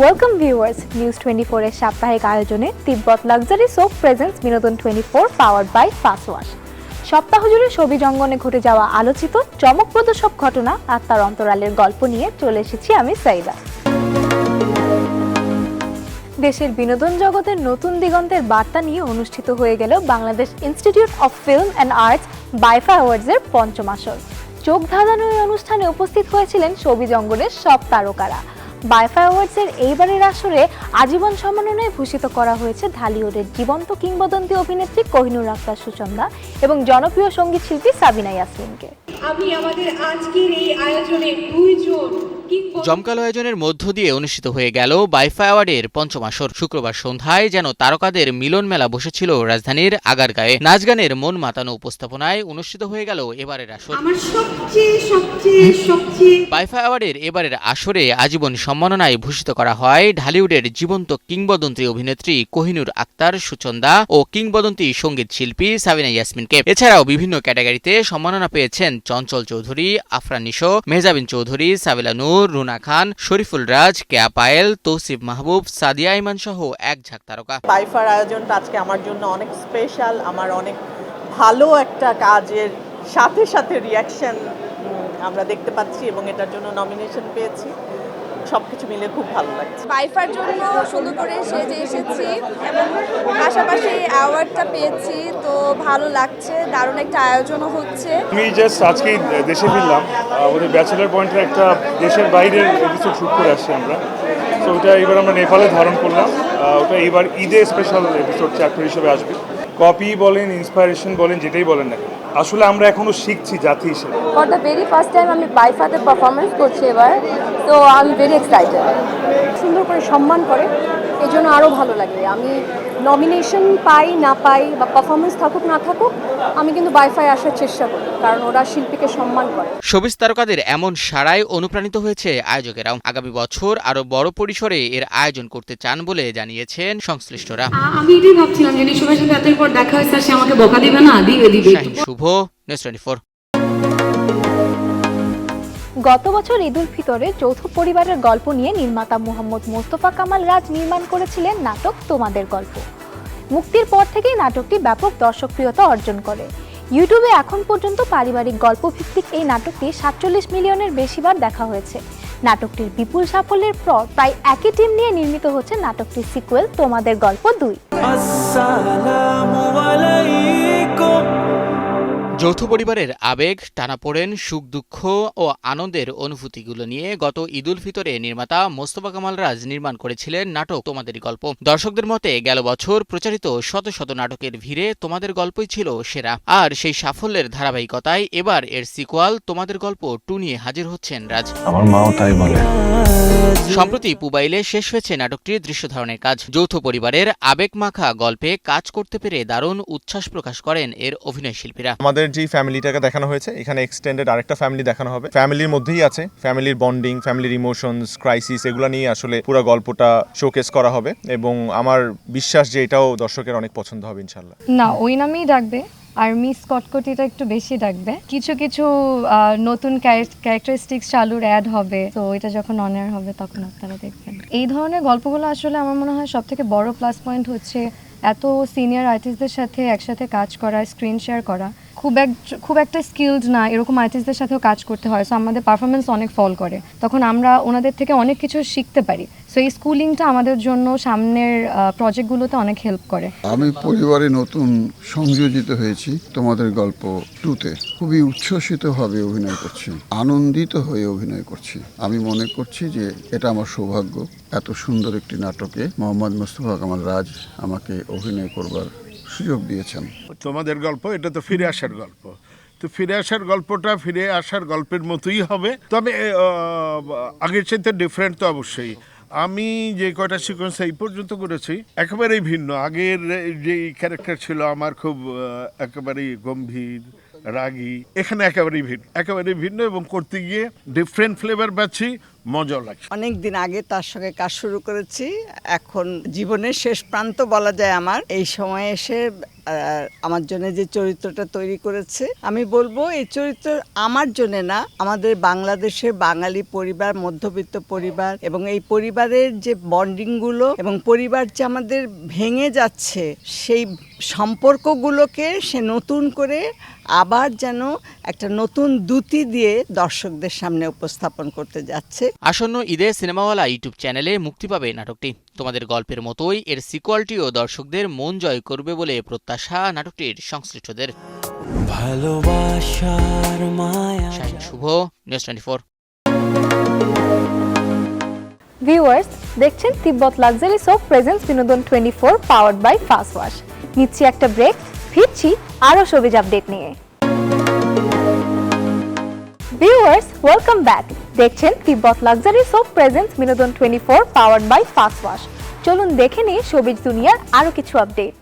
Welcome viewers, news 24 এর সাপ্তাহিক আয়োজনে তিব্বত লাক্সারি সোপ প্রেজেন্স বিনোদন 24 পাওয়ার্ড বাই ফাস্ট ওয়াশ। সপ্তাহ জুড়ে ছবি জঙ্গনে ঘটে যাওয়া আলোচিত চমকপ্রদ সব ঘটনা আর তার অন্তরালের গল্প নিয়ে চলে এসেছি আমি সাইদা। দেশের বিনোদন জগতের নতুন দিগন্তের বার্তা নিয়ে অনুষ্ঠিত হয়ে গেল Bangladesh institute of film and arts BIFA অ্যাওয়ার্ডসের পঞ্চম আসর। চোখ ধাঁধানো এই অনুষ্ঠানে উপস্থিত হয়েছিলেন ছবি জঙ্গনের সব তারকারা। বাইফা অ্যাওয়ার্ডসের এইবারের আসরে আজীবন সম্মাননায় ভূষিত করা হয়েছে ঢালিউডের জীবন্ত কিংবদন্তি অভিনেত্রী কোহিনুর আক্তার সুচন্দা এবং জনপ্রিয় সঙ্গীত শিল্পী সাবিনা ইয়াসমিনকে। আমি আমাদের আজকের এই আয়োজনে দুইজন জমকালো আয়োজনের মধ্য দিয়ে অনুষ্ঠিত হয়ে গেল বাইফা অ্যাওয়ার্ডের পঞ্চম আসর। শুক্রবার সন্ধ্যায় যেন তারকাদের মিলন মেলা বসেছিল রাজধানীর আগারগাঁয়ে। নাচ গানের মন মাতানো উপস্থাপনায় অনুষ্ঠিত হয়ে গেল এবারের আসর। বাইফা অ্যাওয়ার্ডের এবারের আসরে আজীবন সম্মাননায় ভূষিত করা হয় ঢালিউডের জীবন্ত কিংবদন্তি অভিনেত্রী কোহিনুর আক্তার সুচন্দা ও কিংবদন্তি সঙ্গীত শিল্পী সাবিনা ইয়াসমিনকে। এছাড়াও বিভিন্ন ক্যাটাগরিতে সম্মাননা পেয়েছেন চঞ্চল চৌধুরী, আফরান নিশো, মেহজাবিন চৌধুরী, সাবিলা নূর, রুনা খান, শরীফুল রাজ, কেয়া পায়েল, তৌসিফ মাহবুব, সাদিয়া ইমান সহ এক ঝাঁক তারকা। বাইফার আয়োজনটা আজকে আমার জন্য অনেক স্পেশাল। আমার অনেক ভালো একটা কাজের সাথে সাথে রিয়াকশন আমরা দেখতে পাচ্ছি এবং এটার জন্য নমিনেশন পেয়েছি। সবকিছু মিলে খুব ভালো লাগছে। বাইফার জন্য সুন্দর করে সেজে এসেছি এবং পাশাপাশি অ্যাওয়ার্ডটা পেয়েছি, তো ভালো লাগছে। দারুণ একটা আয়োজনও হচ্ছে। আমি জাস্ট আজকে দেশে ফিরলাম, আমাদের ব্যাচেলার পয়েন্টের একটা দেশের বাইরের এপিসোড শ্যুট করে আসছি আমরা। তো ওটা এবার আমরা নেপালে ধারণ করলাম। ওটা এবার ঈদে স্পেশাল এপিসোড চ্যাপ্টার হিসেবে আসবে। কপি বলেন, ইন্সপায়ারেশন বলেন, যেটাই বলেন না, আসলে আমরা এখনো শিখছি জাতি হিসেবে। For the very first time আমি বাইফাতে পারফরমেন্স করছি এবার, তো আই এম ভেরি এক্সাইটেড। সুন্দর করে সম্মান করে, এই জন্য আরও ভালো লাগে। আমি নমিনেশন পাই না পাই বা পারফরমেন্স থাকুক না থাকুক, আমি কিন্তু বাইফায় আসার চেষ্টা করি, কারণ ওরা শিল্পীকে সম্মান করে। শোবিজ তারকাদের এমন সাড়ায় অনুপ্রাণিত হয়েছে আয়োজকেরাও। আগামী বছর আরো বড় পরিসরে এর আয়োজন করতে চান বলে জানিয়েছেন সংশ্লিষ্টরা। আমি এটাই ভাবছিলাম যে সবার সাথে এতদিন পর দেখা হয়েছে, সে আমাকে বকা দিবে না, দিবে। শুভ, নিউজ 24। গত বছর ঈদ উল ফিতরে যৌথ পরিবারের গল্প নিয়ে নির্মাতা মোহাম্মদ মোস্তফা কামাল রাজ নির্মাণ করেছিলেন নাটক তোমাদের গল্প। মুক্তির পর থেকেই নাটকটি ব্যাপক দর্শকপ্রিয়তা অর্জন করে। ইউটিউবে এখন পর্যন্ত পারিবারিক গল্প ভিত্তিক এই নাটকটি 47 মিলিয়নের বেশিবার দেখা হয়েছে। নাটকটির বিপুল সাফল্যের পর প্রায় একই টিম নিয়ে নির্মিত হচ্ছে নাটকটির সিকুয়েল তোমাদের গল্প 2। যৌথ পরিবারের আবেগ, টানাপোড়েন, সুখ দুঃখ ও আনন্দের অনুভূতিগুলো নিয়ে গত ঈদ উল ফিতরে নির্মাতা মোস্তফা কামাল রাজ নির্মাণ করেছিলেন নাটক তোমাদেরই গল্প। দর্শকদের মতে গেল বছর প্রচারিত শত শত নাটকের ভিড়ে তোমাদের গল্পই ছিল সেরা। আর সেই সাফল্যের ধারাবাহিকতায় এবার এর সিকুয়াল তোমাদের গল্প 2 নিয়ে হাজির হচ্ছেন রাজ। আমার মাও তাই বলে। সম্প্রতি পুবাইলে শেষ হয়েছে নাটকটির দৃশ্য ধারণের কাজ। যৌথ পরিবারের আবেগমাখা গল্পে কাজ করতে পেরে দারুণ উচ্ছ্বাস প্রকাশ করেন এর অভিনয় শিল্পীরা। আমাদের যে ফ্যামিলিটাকে দেখানো হয়েছে, এখানে এক্সটেন্ডেড আরেকটা ফ্যামিলি দেখানো হবে। ফ্যামিলির মধ্যেই আছে ফ্যামিলির বন্ডিং, ফ্যামিলির ইমোশনস, ক্রাইসিস, এগুলো নিয়ে আসলে পুরো গল্পটা শোকেস করা হবে এবং আমার বিশ্বাস যে এটাও দর্শকের অনেক পছন্দ হবে ইনশাল্লাহ। না, ওই নামেই ডাকবে, আর মিস কটকটিটা একটু বেশি ডাকবে। কিছু কিছু নতুন ক্যারেক্টারিস্টিক্স চালুর অ্যাড হবে, তো এটা যখন অন এয়ার হবে তখন আপনারা দেখবেন। এই ধরনের গল্পগুলো আসলে আমার মনে হয় সবথেকে বড় প্লাস পয়েন্ট হচ্ছে এত সিনিয়র আর্টিস্টদের সাথে একসাথে কাজ করা, স্ক্রিন শেয়ার করা খুব একটা স্কিলড না, এরকম আর্টিস্টদের সাথেও কাজ করতে হয়। সো আমাদের পারফরমেন্স অনেক ফল করে, তখন আমরা ওনাদের থেকে অনেক কিছু শিখতে পারি। সো এই স্কুলিংটা আমাদের জন্য সামনের প্রজেক্টগুলোতে অনেক হেল্প করে। আমি পরিবারে নতুন সংযোজিত হয়েছি তোমাদের গল্প 2তে। খুবই উচ্ছ্বসিতভাবে অভিনয় করছি, আনন্দিত হয়ে অভিনয় করছি। আমি মনে করছি যে এটা আমার সৌভাগ্য, এত সুন্দর একটি নাটকে মোহাম্মদ মোস্তফা কামাল রাজ আমাকে অভিনয় করবার সুযোগ দিয়েছেন। তোমাদের গল্প এটা তো ফিরে আসার গল্প, তো ফিরে আসার গল্পটা ফিরে আসার গল্পের মতোই হবে, তবে আগের চাইতে ডিফারেন্ট তো অবশ্যই। আমি যে কয়টা সিকোয়েন্স এই পর্যন্ত করেছি একেবারেই ভিন্ন। আগের যে ক্যারেক্টার ছিল আমার খুব একেবারেই গম্ভীর, রাগী, এখানে একেবারেই ভিন্ন এবং করতে গিয়ে ডিফারেন্ট ফ্লেভার পাচ্ছি, মজাও লাগছে। অনেক দিন আগে তার সঙ্গে কাজ শুরু করেছি, এখন জীবনের শেষ প্রান্ত বলা যায় আমার। এই সময়ে এসে আমার জন্য যে চরিত্রটা তৈরি করেছে, আমি বলবো এই চরিত্র আমার জন্য না, আমাদের বাংলাদেশের বাঙালি পরিবার, মধ্যবিত্ত পরিবার এবং এই পরিবারের যে বন্ডিংগুলো এবং পরিবার যে আমাদের ভেঙে যাচ্ছে সেই সম্পর্কগুলোকে সে নতুন করে আবার যেন একটা নতুন দ্যুতি দিয়ে দর্শকদের সামনে উপস্থাপন করতে যাচ্ছে। আসন্ন ঈদে সিনেমাওয়ালা ইউটিউব চ্যানেলে মুক্তি পাবে নাটকটি। তোমাদের গল্পের মতোই এর সিকুয়ালটিও দর্শকদের মন জয় করবে বলে প্রত্যাশা নাটকটির সংশ্লিষ্টদের। ভালোবাসার মায়া। শাহিন শুভ, নিউজ 24। ভিউয়ার্স, দেখছেন তিব্বত লাক্সারি সোপ প্রেজেন্স বিনোদন 24 পাওয়ার্ড বাই ফাস্ট ওয়াশ। নিচ্ছি একটা ব্রেক, ফিরছি আরো শোবিজ আপডেট নিয়ে। Viewers, welcome back. দেখছেন তিব্বত লাক্সারি সোপ প্রেজেন্স বিনোদন 24 পাওয়ার্ড বাই ফাস্ট ওয়াশ। চলুন দেখে নিই শোবিজ দুনিয়ার আরো কিছু আপডেট।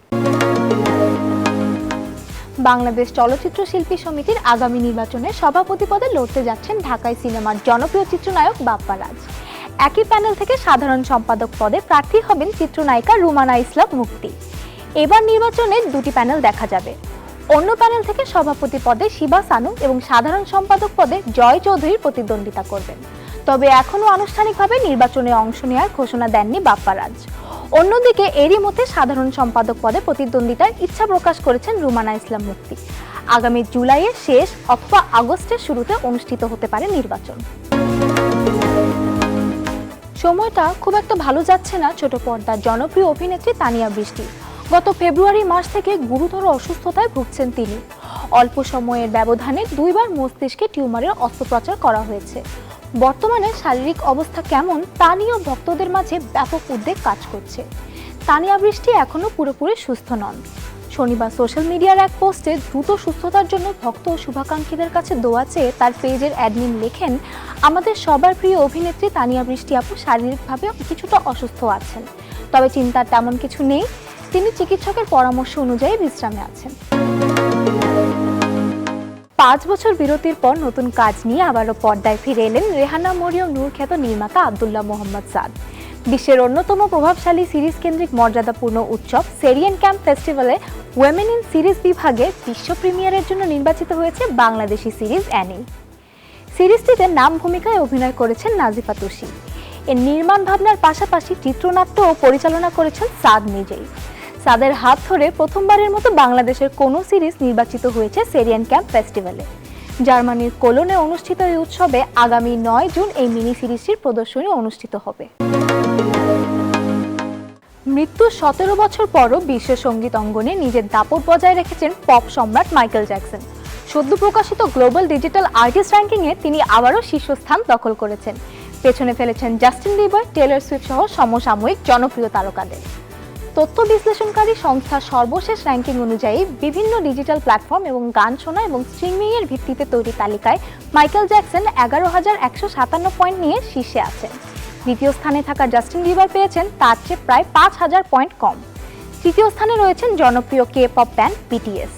বাংলাদেশ চলচ্চিত্র শিল্পী সমিতির আগামী নির্বাচনে সভাপতি পদে লড়তে যাচ্ছেন ঢাকাই সিনেমার জনপ্রিয় চিত্রনায়ক বাপ্পা রাজ। একই প্যানেল থেকে সাধারণ সম্পাদক পদে প্রার্থী হবেন চিত্রনায়িকা রুমানা ইসলাম মুক্তি। এবার নির্বাচনে দুটি প্যানেল দেখা যাবে। অন্য প্যানেল থেকে সভাপতি পদে শিবা সানু এবং সাধারণ সম্পাদক পদে জয় চৌধুরী প্রতিদ্বন্দ্বিতা করবেন। তবে এখনও আনুষ্ঠানিকভাবে নির্বাচনে অংশ নেওয়ার ঘোষণা দেননি বাপ্পা রাজ। অন্যদিকে এরই মধ্যে সাধারণ সম্পাদক পদে প্রতিদ্বন্দ্বিতার ইচ্ছা প্রকাশ করেছেন রুমানা ইসলাম মুক্তি। আগামী জুলাইয়ের শেষ অথবা আগস্টের শুরুতে অনুষ্ঠিত হতে পারে নির্বাচন। সময়টা খুব একটা ভালো যাচ্ছে না ছোট পর্দার জনপ্রিয় অভিনেত্রী তানিয়া বৃষ্টি। গত ফেব্রুয়ারি মাস থেকে গুরুতর অসুস্থতায় ভুগছেন তিনি। অল্প সময়ের ব্যবধানে দুইবার মস্তিষ্কে টিউমারের অস্ত্রোপচার করা হয়েছে। বর্তমানে শারীরিক অবস্থা কেমন তা নিয়েও ভক্তদের মাঝে ব্যাপক উদ্বেগ কাজ করছে। তানিয়া বৃষ্টি এখনও পুরোপুরি সুস্থ নন। শনিবার সোশ্যাল মিডিয়ার এক পোস্টে দ্রুত সুস্থতার জন্য ভক্ত ও শুভাকাঙ্ক্ষীদের কাছে দোয়া চেয়ে তার পেজের অ্যাডমিন লেখেন, আমাদের সবার প্রিয় অভিনেত্রী তানিয়া বৃষ্টি আপু শারীরিকভাবে কিছুটা অসুস্থ আছেন, তবে চিন্তার তেমন কিছু নেই। তিনি চিকিৎসকের পরামর্শ অনুযায়ী বিশ্রামে আছেন। 5 বছর বিরতির পর নতুন কাজ নিয়ে আবারও পর্দায় ফিরে এলেন রেহানা মরিয়ম নূর খ্যাত নির্মাতা আব্দুল্লাহ মোহাম্মদ সাদ। বিশ্বের অন্যতম প্রভাবশালী সিরিজ কেন্দ্রিক মর্যাদাপূর্ণ উৎসব সেরিয়ান ক্যাম্প ফেস্টিভ্যালে ওয়েমেন ইন সিরিজ বিভাগে বিশ্ব প্রিমিয়ারের জন্য নির্বাচিত হয়েছে বাংলাদেশি সিরিজ অ্যানি। সিরিজটিতে নাম ভূমিকায় অভিনয় করেছেন নাজিফা তুষি। এর নির্মাণ ভাবনার পাশাপাশি চিত্রনাট্য ও পরিচালনা করেছেন সাদ নিজেই। সাদের হাত ধরে প্রথমবারের মতো বাংলাদেশের কোনো সিরিজ নির্বাচিত হয়েছে সেরিয়ান ক্যাম্প ফেস্টিভ্যালে। জার্মানির কোলনে অনুষ্ঠিত এই উৎসবে আগামী 9 জুন এই মিনি সিরিজটির প্রদর্শনী অনুষ্ঠিত হবে। মৃত্যুর 17 বছর পরও বিশ্ব সঙ্গীত অঙ্গনে নিজের দাপট বজায় রেখেছেন পপ সম্রাট মাইকেল জ্যাকসন। সদ্য প্রকাশিত গ্লোবাল ডিজিটাল আর্টিস্ট র্যাঙ্কিংয়ে তিনি আবারও শীর্ষস্থান দখল করেছেন। পেছনে ফেলেছেন জাস্টিন বিবার, টেলর সুইফট সহ সমসাময়িক জনপ্রিয় তারকাদের। তথ্য বিশ্লেষণকারী সংস্থার সর্বশেষ র্যাঙ্কিং অনুযায়ী বিভিন্ন ডিজিটাল প্ল্যাটফর্ম এবং গান শোনা এবং স্ট্রিমিংয়ের ভিত্তিতে তৈরি তালিকায় মাইকেল জ্যাকসন 11,157 পয়েন্ট নিয়ে শীর্ষে আছেন। দ্বিতীয় স্থানে থাকা জাস্টিন বিবার পেয়েছেন তার চেয়ে প্রায় 5,000 পয়েন্ট কম। তৃতীয় স্থানে রয়েছেন জনপ্রিয় কে পপ ব্যান্ড বিটিএস,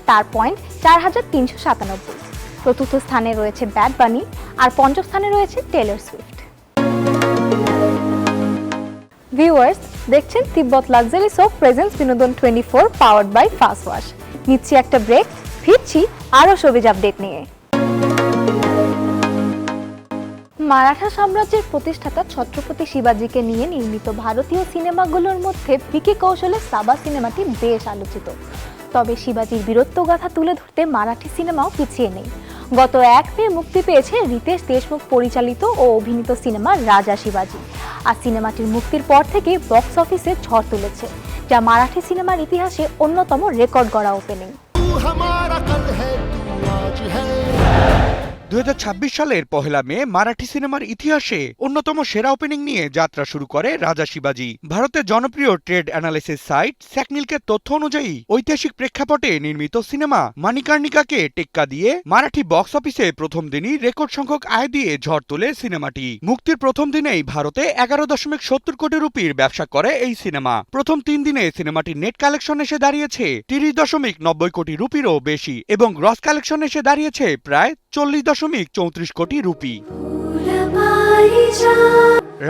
তার পয়েন্ট 4,397। চতুর্থ স্থানে রয়েছে ব্যাড বানি, আর পঞ্চম স্থানে রয়েছে টেলর সুইফট। ভিউয়ার্স, দেখছেন তিব্বত লাক্সারি সোপ প্রেজেন্স বিনোদন 24 পাওয়ার্ড বাই ফাস্ট ওয়াশ। নিচ্ছি একটা ব্রেক, ফিরছি আরও শোবিজ আপডেট নিয়ে। মারাঠা সাম্রাজ্যের প্রতিষ্ঠাতা ছত্রপতি শিবাজিকে নিয়ে নির্মিত ভারতীয় সিনেমাগুলোর মধ্যে ভিকি কৌশলের সাবা সিনেমাটি বেশ আলোচিত। তবে শিবাজির বীরত্বগাথা তুলে ধরতে মারাঠি সিনেমাও পিছিয়ে নেই। গত 1 মে মুক্তি পেয়েছে রিতেশ দেশমুখ পরিচালিত ও অভিনীত সিনেমা রাজা শিবাজি। আর সিনেমাটির মুক্তির পর থেকে বক্স অফিসে ঝড় তুলেছে, যা মারাঠি সিনেমার ইতিহাসে অন্যতম রেকর্ড গড়া ওপেনিং। 2026 সালের 1 মে মারাঠি সিনেমার ইতিহাসে অন্যতম সেরা ওপেনিং নিয়ে যাত্রা শুরু করে রাজা শিবাজি। ভারতের জনপ্রিয় ট্রেড অ্যানালিসিস সাইট স্যাকনিলকের তথ্য অনুযায়ী ঐতিহাসিক প্রেক্ষাপটে নির্মিত সিনেমা মানিকার্নিকাকে টেক্কা দিয়ে মারাঠি বক্স অফিসে প্রথম দিনই রেকর্ড সংখ্যক আয় দিয়ে ঝড় তোলে সিনেমাটি। মুক্তির প্রথম দিনেই ভারতে 11.70 কোটি রুপির ব্যবসা করে এই সিনেমা। প্রথম 3 দিনে সিনেমাটির নেট কালেকশন এসে দাঁড়িয়েছে 30.90 কোটি রুপিরও বেশি এবং গ্রস কালেকশন এসে দাঁড়িয়েছে প্রায় 40.34 কোটি রুপি।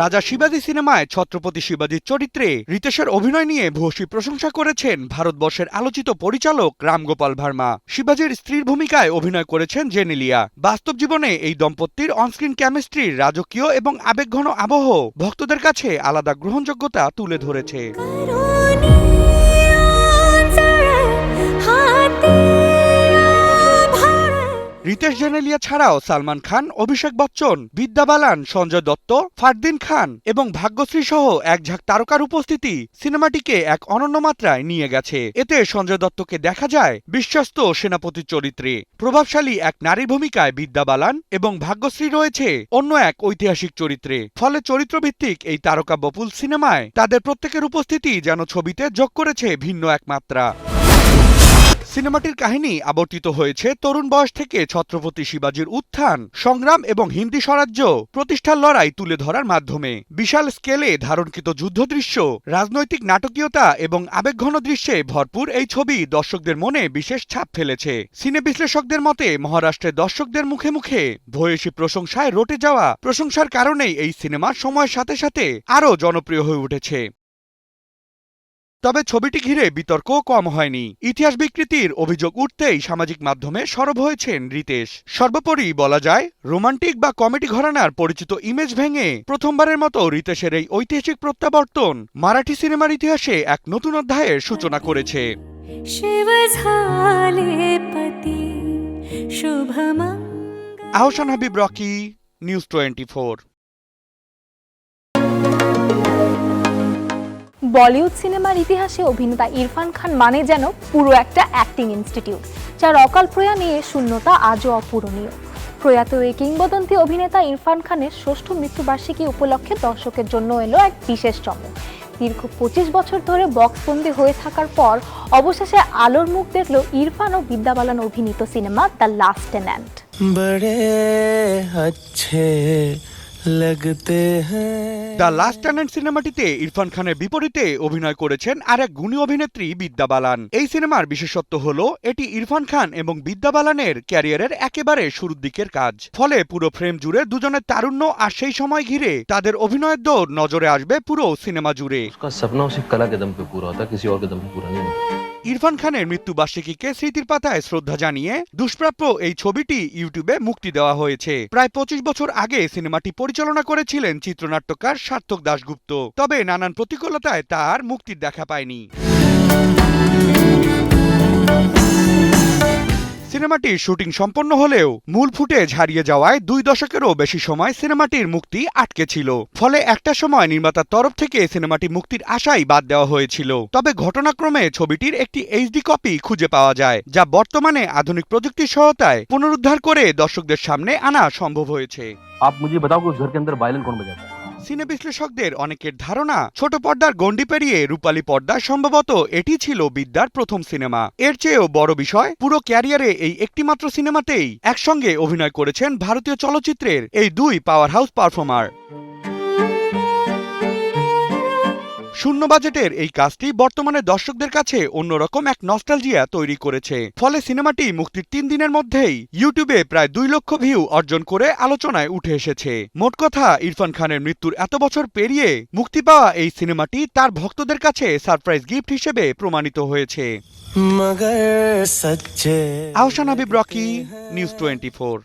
রাজা শিবাজি সিনেমায় ছত্রপতি শিবাজির চরিত্রে রিতেশের অভিনয় নিয়ে ভূয়সী প্রশংসা করেছেন ভারতবর্ষের আলোচিত পরিচালক রামগোপাল ভার্মা। শিবাজির স্ত্রীর ভূমিকায় অভিনয় করেছেন জেনেলিয়া। বাস্তব জীবনে এই দম্পতির অনস্ক্রিন কেমিস্ট্রির রাজকীয় এবং আবেগঘন আবহ ভক্তদের কাছে আলাদা গ্রহণযোগ্যতা তুলে ধরেছে। রিতেশ জেনেলিয়া ছাড়াও সালমান খান, অভিষেক বচ্চন, বিদ্যা বালান, সঞ্জয় দত্ত, ফারদিন খান এবং ভাগ্যশ্রী সহ এক ঝাঁক তারকার উপস্থিতি সিনেমাটিকে এক অনন্য মাত্রায় নিয়ে গেছে। এতে সঞ্জয় দত্তকে দেখা যায় বিশ্বস্ত সেনাপতির চরিত্রে, প্রভাবশালী এক নারীর ভূমিকায় বিদ্যা বালান এবং ভাগ্যশ্রী রয়েছে অন্য এক ঐতিহাসিক চরিত্রে। ফলে চরিত্রভিত্তিক এই তারকা বপুল সিনেমায় তাদের প্রত্যেকের উপস্থিতি যেন ছবিতে যোগ করেছে ভিন্ন এক মাত্রা। সিনেমাটির কাহিনী আবর্তিত হয়েছে তরুণ বয়স থেকে ছত্রপতি শিবাজির উত্থান, সংগ্রাম এবং হিন্দি স্বরাজ্য প্রতিষ্ঠার লড়াই তুলে ধরার মাধ্যমে। বিশাল স্কেলে ধারণকৃত যুদ্ধদৃশ্য, রাজনৈতিক নাটকীয়তা এবং আবেগঘন দৃশ্যে ভরপুর এই ছবি দর্শকদের মনে বিশেষ ছাপ ফেলেছে। সিনে বিশ্লেষকদের মতে মহারাষ্ট্রের দর্শকদের মুখে মুখে ভূয়সী প্রশংসায় রটে যাওয়া প্রশংসার কারণেই এই সিনেমা সময়ের সাথে সাথে আরও জনপ্রিয় হয়ে উঠেছে। তবে ছবিটি ঘিরে বিতর্ক কম হয়নি। ইতিহাস বিকৃতির অভিযোগ উঠতেই সামাজিক মাধ্যমে সরব হয়েছেন রিতেশ। সর্বোপরি বলা যায়, রোমান্টিক বা কমেডি ঘরানার পরিচিত ইমেজ ভেঙে প্রথমবারের মতো রিতেশের এই ঐতিহাসিক প্রত্যাবর্তন মারাঠি সিনেমার ইতিহাসে এক নতুন অধ্যায়ের সূচনা করেছে। Ahsan Habib, Rocky, news 24। বলিউড সিনেমার ইতিহাসে অভিনেতা ইরফান খান মানে যেন পুরো একটা অ্যাক্টিং ইনস্টিটিউট, যার অকাল প্রয়াণে শূন্যতা আজও অপূরণীয়। প্রয়াত এই কিংবদন্তি অভিনেতা ইরফান খানের ষষ্ঠ মৃত্যুবার্ষিকী উপলক্ষে দর্শকের জন্য এলো এক বিশেষ চমক। দীর্ঘ 25 বছর ধরে বক্সবন্দি হয়ে থাকার পর অবশেষে আলোর মুখ দেখল ইরফান ও বিদ্যা বালান অভিনীত cinema the last tenant. The last tenant সিনেমাটিতে ইরফান খানের বিপরীতে অভিনয় করেছেন আর এক গুণী অভিনেত্রী বিদ্যা বালান। এই সিনেমার বিশেষত্ব হলো এটি ইরফান খান এবং বিদ্যা বালানের ক্যারিয়ারের একেবারে শুরুর দিকের কাজ। ফলে পুরো ফ্রেম জুড়ে দুজনের তারুণ্য আর সেই সময় ঘিরে তাদের অভিনয়ের দৌড় নজরে আসবে পুরো সিনেমা জুড়ে। ইরফান খানের মৃত্যুবার্ষিকীকে স্মৃতির পাতায় শ্রদ্ধা জানিয়ে দুষ্প্রাপ্য এই ছবিটি ইউটিউবে মুক্তি দেওয়া হয়েছে। প্রায় 25 বছর আগে সিনেমাটি পরিচালনা করেছিলেন চিত্রনাট্যকার সার্থক দাশগুপ্ত। তবে নানান প্রতিকূলতায় তার মুক্তির দেখা পায়নি। সিনেমাটির শুটিং সম্পন্ন হলেও মূল ফুটেজ হারিয়ে যাওয়ায় 2 দশকেরও বেশি সময় সিনেমাটির মুক্তি আটকে ছিল। ফলে একটা সময় নির্মাতার তরফ থেকে সিনেমাটি মুক্তির আশাই বাদ দেওয়া হয়েছিল। তবে ঘটনাক্রমে ছবিটির একটি HD কপি খুঁজে পাওয়া যায়, যা বর্তমানে আধুনিক প্রযুক্তির সহায়তায় পুনরুদ্ধার করে দর্শকদের সামনে আনা সম্ভব হয়েছে। সিনে বিশ্লেষকদের অনেকের ধারণা, ছোট পর্দার গণ্ডি পেরিয়ে রূপালী পর্দায় সম্ভবত এটি ছিল বিদ্যার প্রথম সিনেমা। এর চেয়েও বড় বিষয়, পুরো ক্যারিয়ারে এই একটিমাত্র সিনেমাতেই একসঙ্গে অভিনয় করেছেন ভারতীয় চলচ্চিত্রের এই 2 পাওয়ার হাউস পারফর্মার। শূন্য বাজেটের এই কাজটি বর্তমানে দর্শকদের কাছে অন্যরকম এক নস্টালজিয়া তৈরি করেছে। ফলে সিনেমাটি মুক্তির 3 দিনের মধ্যেই ইউটিউবে প্রায় 2 লক্ষ ভিউ অর্জন করে আলোচনায় উঠে এসেছে। মোট কথা, ইরফান খানের মৃত্যুর এত বছর পেরিয়ে মুক্তি পাওয়া এই সিনেমাটি তার ভক্তদের কাছে সারপ্রাইজ গিফট হিসেবে প্রমাণিত হয়েছে। Ahsan Habib, Rocky, news 24।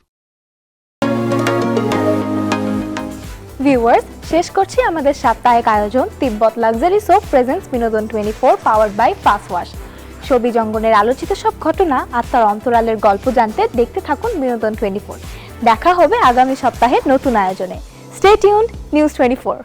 Viewers, শেষ করছি আমাদের সাপ্তাহিক আয়োজন তিব্বত লাক্সারি সোপ প্রেজেন্টস বিনোদন 24 পাওয়ার্ড বাই ফাস্ট ওয়াশ। ছবি জঙ্গনের আলোচিত সব ঘটনা আর তার অন্তরালের গল্প জানতে দেখতে থাকুন বিনোদন 24। দেখা হবে আগামী সপ্তাহের নতুন আয়োজনে। Stay tuned, news 24।